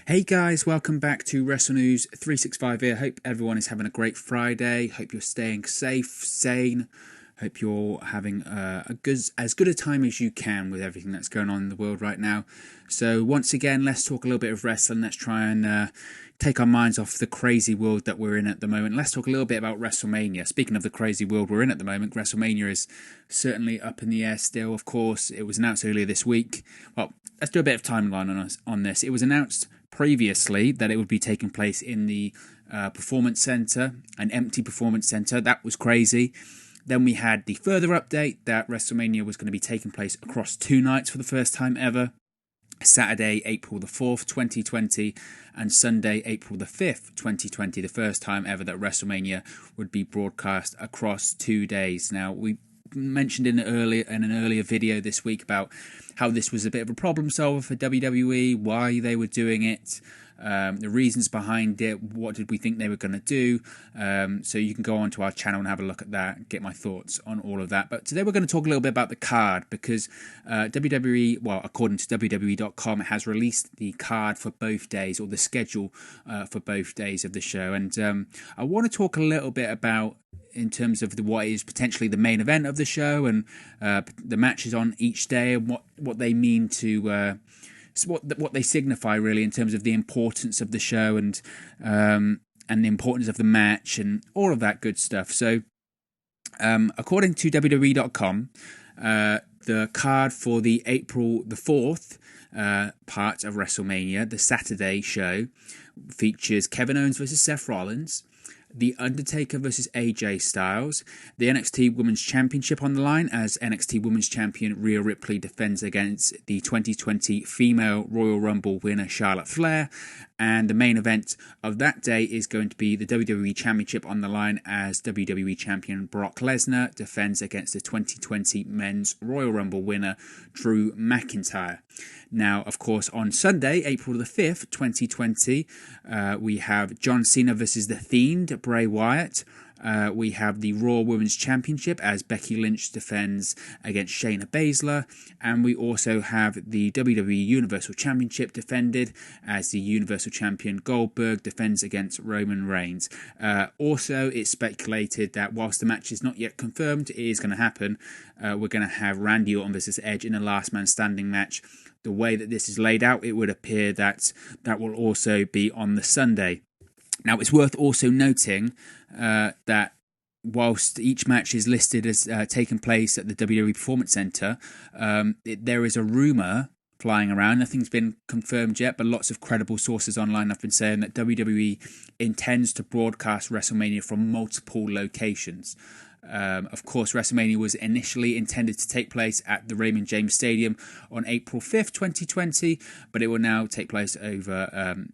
Hey guys, welcome back to Wrestle News 365 here. Hope everyone is having a great Friday. Hope you're staying safe, sane. Hope you're having as good a time as you can with everything that's going on in the world right now. So once again, let's talk a little bit of wrestling. Let's try and take our minds off the crazy world that we're in at the moment. Let's talk a little bit about WrestleMania. Speaking of the crazy world we're in at the moment, WrestleMania is certainly up in the air still. Of course, it was announced earlier this week. Well, let's do a bit of timeline on this. It was announced previously that it would be taking place in the Performance Center, an empty Performance Center. That was crazy. Then we had the further update that WrestleMania was going to be taking place across 2 nights for the first time ever. Saturday, April the 4th, 2020, and Sunday, April the 5th, 2020, the first time ever that WrestleMania would be broadcast across 2 days. Now, we mentioned in an earlier video this week about how this was a bit of a problem solver for WWE, why they were doing it, the reasons behind it, what did we think they were going to do. So you can go onto our channel and have a look at that, get my thoughts on all of that. But today we're going to talk a little bit about the card because WWE, well, according to WWE.com, has released the card for both days, or the schedule for both days of the show. And I want to talk a little bit about, in terms of what is potentially the main event of the show and the matches on each day, and what they mean to what they signify really in terms of the importance of the show and the importance of the match and all of that good stuff. So according to WWE.com, the card for the April the 4th part of WrestleMania, the Saturday show, features Kevin Owens versus Seth Rollins, The Undertaker versus AJ Styles, the NXT Women's Championship on the line as NXT Women's Champion Rhea Ripley defends against the 2020 Female Royal Rumble winner Charlotte Flair, and the main event of that day is going to be the WWE Championship on the line as WWE Champion Brock Lesnar defends against the 2020 Men's Royal Rumble winner Drew McIntyre. Now, of course, on Sunday, April the 5th, 2020, we have John Cena versus The Fiend, Bray Wyatt. We have the Raw Women's Championship as Becky Lynch defends against Shayna Baszler. And we also have the WWE Universal Championship defended as the Universal Champion Goldberg defends against Roman Reigns. Also, it's speculated that whilst the match is not yet confirmed, it is going to happen. We're going to have Randy Orton versus Edge in a last man standing match. The way that this is laid out, it would appear that that will also be on the Sunday. Now, it's worth also noting that whilst each match is listed as taking place at the WWE Performance Center, there is a rumour flying around. Nothing's been confirmed yet, but lots of credible sources online have been saying that WWE intends to broadcast WrestleMania from multiple locations. Of course, WrestleMania was initially intended to take place at the Raymond James Stadium on April 5th, 2020, but it will now take place on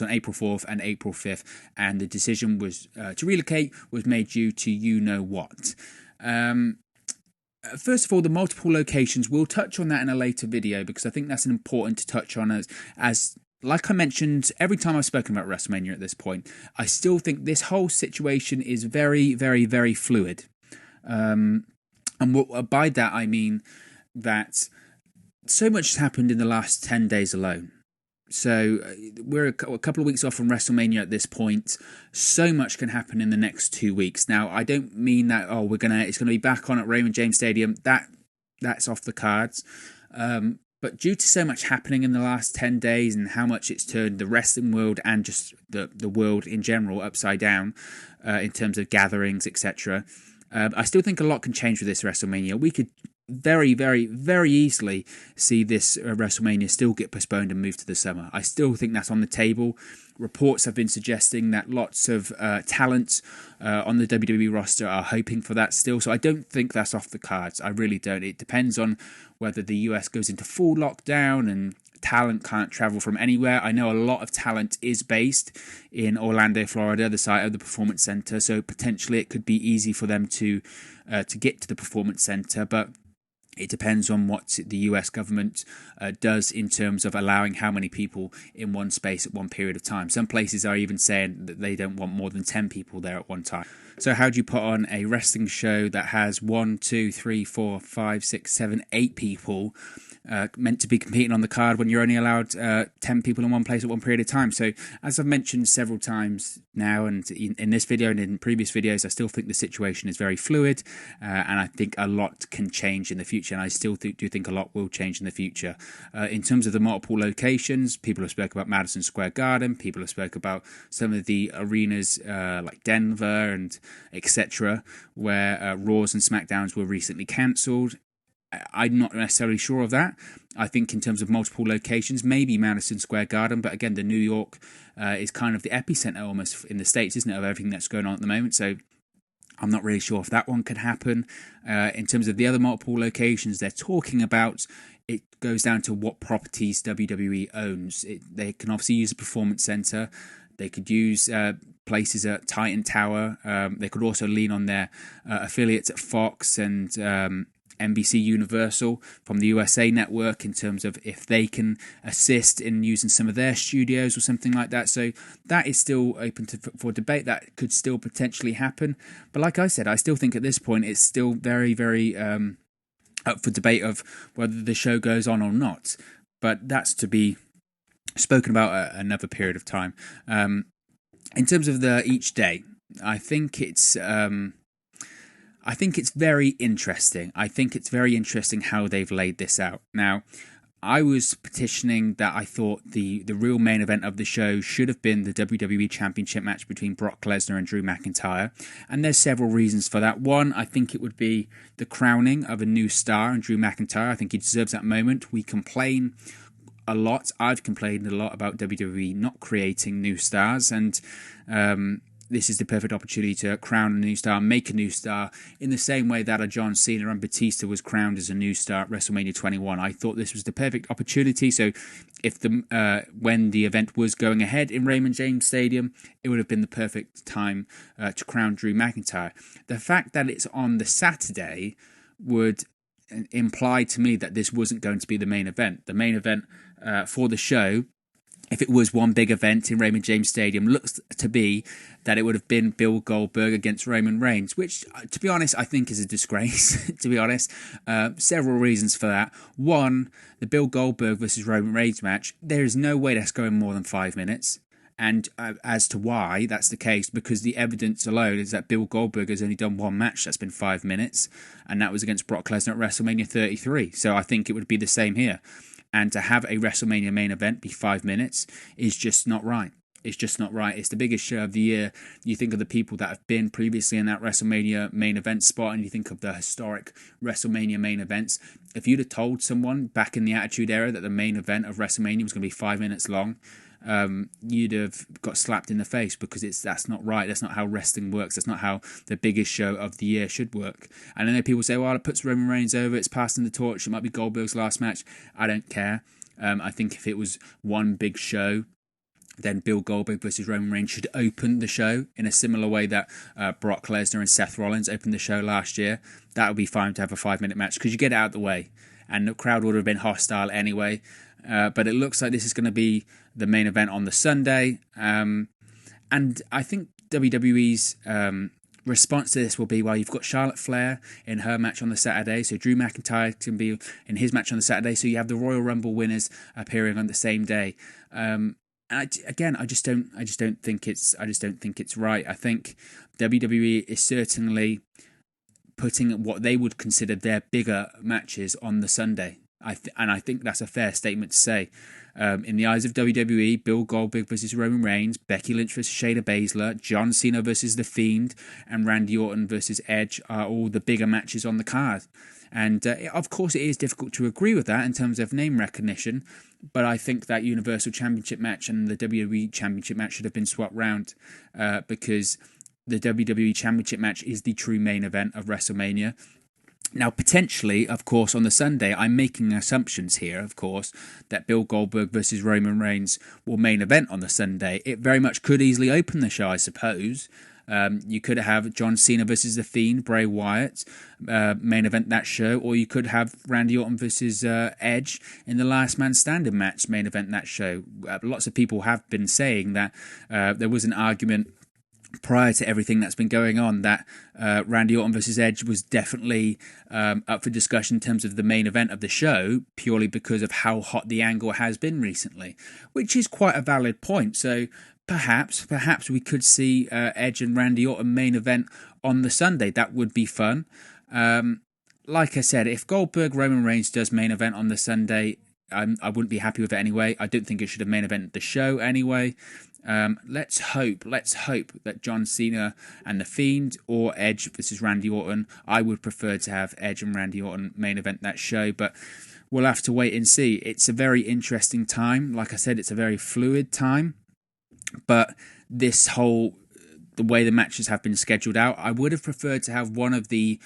April 4th and April 5th, and the decision was to relocate was made due to you-know-what. First of all, the multiple locations, we'll touch on that in a later video because I think that's important to touch on as like I mentioned, every time I've spoken about WrestleMania at this point, I still think this whole situation is very, very, very fluid. And by that, I mean that so much has happened in the last 10 days alone. So we're a couple of weeks off from WrestleMania at this point. So much can happen in the next 2 weeks. Now, I don't mean that, it's going to be back on at Raymond James Stadium. That's off the cards. But due to so much happening in the last 10 days and how much it's turned the wrestling world and just the world in general upside down in terms of gatherings, etc., I still think a lot can change with this WrestleMania. We could very, very, very easily see this WrestleMania still get postponed and moved to the summer. I still think that's on the table. Reports have been suggesting that lots of talent on the WWE roster are hoping for that still. So I don't think that's off the cards. I really don't. It depends on whether the US goes into full lockdown and talent can't travel from anywhere. I know a lot of talent is based in Orlando, Florida, the site of the Performance Center. So potentially it could be easy for them to get to the Performance Center. But It depends on what the US government does in terms of allowing how many people in one space at one period of time. Some places are even saying that they don't want more than 10 people there at one time. So how do you put on a wrestling show that has 1, 2, 3, 4, 5, 6, 7, 8 people meant to be competing on the card when you're only allowed 10 people in one place at one period of time? So as I've mentioned several times now, and in this video and in previous videos, I still think the situation is very fluid, and I think a lot can change in the future, and I still do think a lot will change in the future. In terms of the multiple locations, people have spoken about Madison Square Garden, people have spoken about some of the arenas like Denver and etc., where Raws and SmackDowns were recently cancelled. I'm not necessarily sure of that. I think in terms of multiple locations, maybe Madison Square Garden, but again, the New York is kind of the epicenter almost in the States, isn't it, of everything that's going on at the moment. So I'm not really sure if that one could happen. In terms of the other multiple locations they're talking about, it goes down to what properties WWE owns. They can obviously use a performance center. They could use places at Titan Tower. They could also lean on their affiliates at Fox and NBC Universal from the USA Network in terms of if they can assist in using some of their studios or something like that. So that is still open for debate. That could still potentially happen. But like I said, I still think at this point it's still very, very up for debate of whether the show goes on or not. But that's to be spoken about another period of time. In terms of each day, I think it's very interesting. I think it's very interesting how they've laid this out. Now, I was petitioning that I thought the real main event of the show should have been the WWE Championship match between Brock Lesnar and Drew McIntyre. And there's several reasons for that. One, I think it would be the crowning of a new star in Drew McIntyre. I think he deserves that moment. We complain a lot. I've complained a lot about WWE not creating new stars, and this is the perfect opportunity to crown a new star, make a new star, in the same way that a John Cena and Batista was crowned as a new star at WrestleMania 21. I thought this was the perfect opportunity. So if when the event was going ahead in Raymond James Stadium, it would have been the perfect time to crown Drew McIntyre. The fact that it's on the Saturday would imply to me that this wasn't going to be the main event. The main event for the show, if it was one big event in Raymond James Stadium, looks to be that it would have been Bill Goldberg against Roman Reigns, which, to be honest, I think is a disgrace, to be honest. Several reasons for that. One, the Bill Goldberg versus Roman Reigns match, there is no way that's going more than 5 minutes. And as to why that's the case, because the evidence alone is that Bill Goldberg has only done one match that's been 5 minutes, and that was against Brock Lesnar at WrestleMania 33. So I think it would be the same here. And to have a WrestleMania main event be 5 minutes is just not right. It's just not right. It's the biggest show of the year. You think of the people that have been previously in that WrestleMania main event spot, and you think of the historic WrestleMania main events. If you'd have told someone back in the Attitude Era that the main event of WrestleMania was going to be 5 minutes long, you'd have got slapped in the face, because that's not right. That's not how wrestling works. That's not how the biggest show of the year should work. And I know people say, well, it puts Roman Reigns over, it's passing the torch, it might be Goldberg's last match. I don't care. I think if it was one big show, then Bill Goldberg versus Roman Reigns should open the show in a similar way that Brock Lesnar and Seth Rollins opened the show last year. That would be fine to have a 5 minute match, because you get it out of the way, and the crowd would have been hostile anyway. But it looks like this is going to be the main event on the Sunday. And I think WWE's response to this will be, well, you've got Charlotte Flair in her match on the Saturday, so Drew McIntyre can be in his match on the Saturday, so you have the Royal Rumble winners appearing on the same day. And I just don't think it's right. I think WWE is certainly putting what they would consider their bigger matches on the Sunday. And I think that's a fair statement to say. In the eyes of WWE, Bill Goldberg versus Roman Reigns, Becky Lynch versus Shayna Baszler, John Cena versus The Fiend, and Randy Orton versus Edge are all the bigger matches on the card. And of course, it is difficult to agree with that in terms of name recognition, but I think that Universal Championship match and the WWE Championship match should have been swapped round, because the WWE Championship match is the true main event of WrestleMania. Now, potentially, of course, on the Sunday, I'm making assumptions here, of course, that Bill Goldberg versus Roman Reigns will main event on the Sunday. It very much could easily open the show, I suppose. You could have John Cena versus The Fiend, Bray Wyatt, main event that show, or you could have Randy Orton versus Edge in the Last Man Standing match, main event that show. Lots of people have been saying that there was an argument prior to everything that's been going on that Randy Orton versus Edge was definitely up for discussion in terms of the main event of the show, purely because of how hot the angle has been recently, which is quite a valid point. So perhaps we could see Edge and Randy Orton main event on the Sunday. That would be fun. Like I said, if Goldberg Roman Reigns does main event on the Sunday, I wouldn't be happy with it anyway. I don't think it should have main event the show anyway. Let's hope that John Cena and The Fiend, or Edge versus Randy Orton. I would prefer to have Edge and Randy Orton main event that show, but we'll have to wait and see. It's a very interesting time. Like I said, it's a very fluid time, but the way the matches have been scheduled out, I would have preferred to have one of the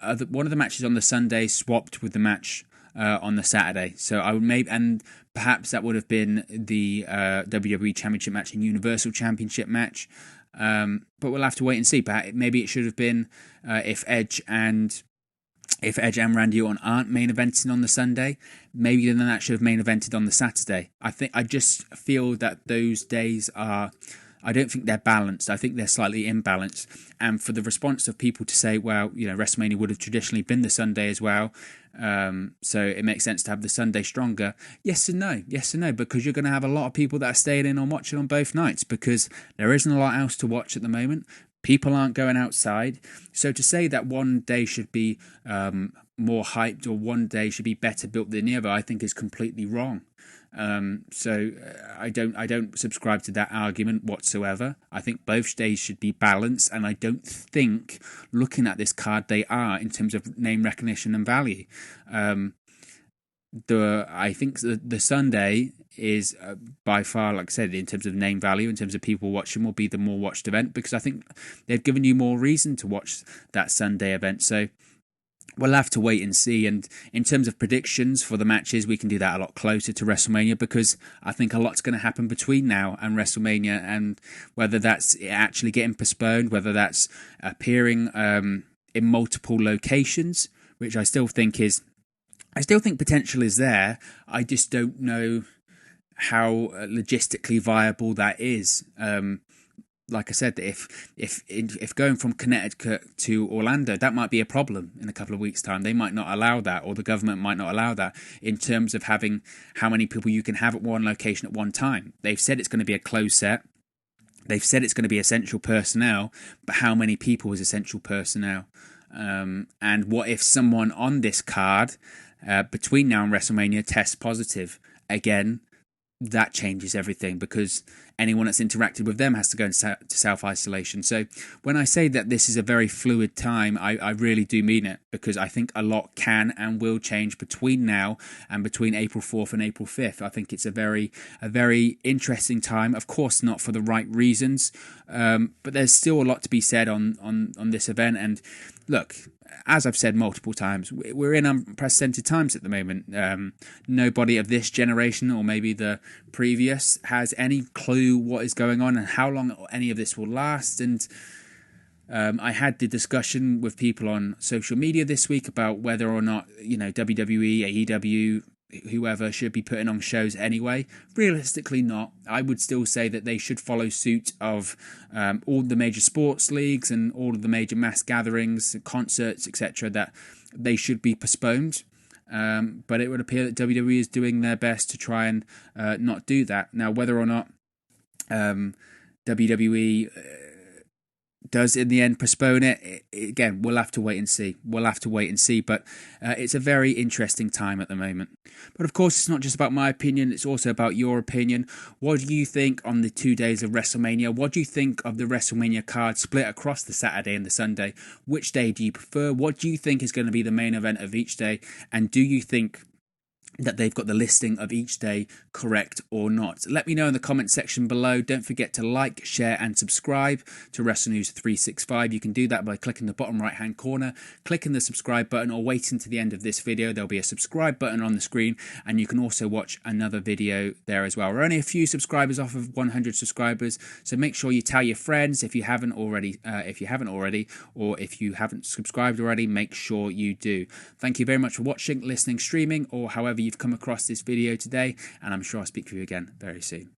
matches on the Sunday swapped with the match on the Saturday. So I would and perhaps that would have been the WWE Championship match and Universal Championship match. But we'll have to wait and see. Maybe it should have been if Edge and Randy Orton aren't main eventing on the Sunday, maybe then that should have main evented on the Saturday. I just feel that those days are, I don't think they're balanced. I think they're slightly imbalanced. And for the response of people to say, well, WrestleMania would have traditionally been the Sunday as well, so it makes sense to have the Sunday stronger. Yes and no, because you're going to have a lot of people that are staying in and watching on both nights, because there isn't a lot else to watch at the moment. People aren't going outside. So to say that one day should be more hyped or one day should be better built than the other, I think is completely wrong. So I don't subscribe to that argument whatsoever. I think both days should be balanced, and I don't think, looking at this card, they are in terms of name recognition and value. I think the Sunday is by far, like I said, in terms of name value, in terms of people watching, will be the more watched event, because I think they've given you more reason to watch that Sunday event. So we'll have to wait and see. And in terms of predictions for the matches, we can do that a lot closer to WrestleMania, because I think a lot's going to happen between now and WrestleMania, and whether that's actually getting postponed, whether that's appearing in multiple locations, which I still think potential is there. I just don't know how logistically viable that is. Like I said, if going from Connecticut to Orlando, that might be a problem in a couple of weeks' time. They might not allow that, or the government might not allow that, in terms of having how many people you can have at one location at one time. They've said it's going to be a closed set. They've said it's going to be essential personnel, but how many people is essential personnel? And what if someone on this card between now and WrestleMania tests positive? Again, that changes everything, because anyone that's interacted with them has to go into self-isolation. So when I say that this is a very fluid time, I really do mean it, because I think a lot can and will change between now and between April 4th and April 5th. I think it's a very interesting time. Of course, not for the right reasons, but there's still a lot to be said on this event. And look, as I've said multiple times, we're in unprecedented times at the moment. Nobody of this generation, or maybe the previous, has any clue what is going on and how long any of this will last. And I had the discussion with people on social media this week about whether or not WWE, AEW, whoever should be putting on shows anyway. Realistically not. I would still say that they should follow suit of all the major sports leagues and all of the major mass gatherings, concerts, etc., that they should be postponed. But it would appear that WWE is doing their best to try and not do that. Now, whether or not WWE does in the end postpone it, again, we'll have to wait and see. But it's a very interesting time at the moment. But of course, it's not just about my opinion, it's also about your opinion. What do you think on the 2 days of WrestleMania? What do you think of the WrestleMania card split across the Saturday and the Sunday? Which day do you prefer? What do you think is going to be the main event of each day? And do you think that they've got the listing of each day correct or not. Let me know in the comment section below. Don't forget to like, share and subscribe to Wrestle News 365. You can do that by clicking the bottom right hand corner, clicking the subscribe button, or waiting to the end of this video. There'll be a subscribe button on the screen, and you can also watch another video there as well. We're only a few subscribers off of 100 subscribers, so make sure you tell your friends if you haven't already, or if you haven't subscribed already, make sure you do. Thank you very much for watching, listening, streaming, or however you've come across this video today, and I'm sure I'll speak to you again very soon.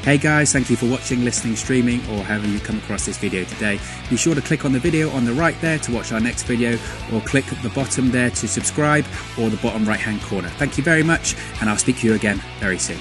Hey guys, thank you for watching, listening, streaming, or however you come across this video today. Be sure to click on the video on the right there to watch our next video, or click at the bottom there to subscribe, or the bottom right hand corner. Thank you very much, and I'll speak to you again very soon.